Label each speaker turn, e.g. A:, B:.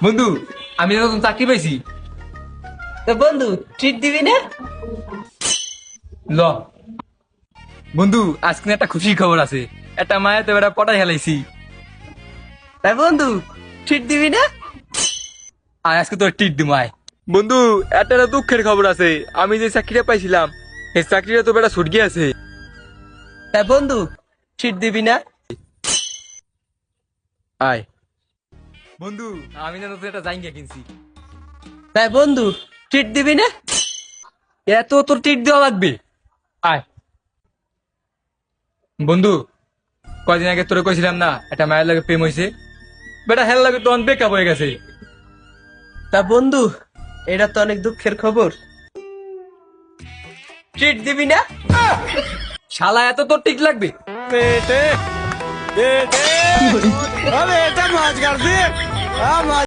A: বন্ধু, আমি তো নতুন চাকরি পাইছি।
B: তো বন্ধু ট্রিট দিবি না?
A: ল বন্ধু, আজকে একটা খুশির খবর আছে। একটা মায়া তো বেটা পটাই হেলাইছি।
B: তাই বন্ধু ট্রিট দিবি না?
A: আর আজকে তোর ট্রিট দিম আয়। বন্ধু, একটা দুঃখের খবর আছে। আমি যে চাকরিটা পাইছিলাম এই চাকরিটা তো বেটা ছুট গিয়েছে।
B: তাই বন্ধু ট্রিট দিবি না?
A: আয় বন্ধু, আমি না নতুন একটা জাইঙ্গা কিনছি।
B: তাই বন্ধু ট্রিট দিবি না?
A: এত তোর ট্রিট দেওয়া লাগবে? আয় বন্ধু, কয়দিন আগে তোরে কইছিলাম না একটা মায়ের লাগে প্রেম হয়েছে। বেটা হেল লাগে তখন বেকআপ হয়ে গেছে।
B: তা বন্ধু এটা তো অনেক দুঃখের খবর, ট্রিট দিবি না?
A: শালা এত তোর টিক লাগবে?
C: बेटे बेटे अबे बेटा माज कर दे हाँ माज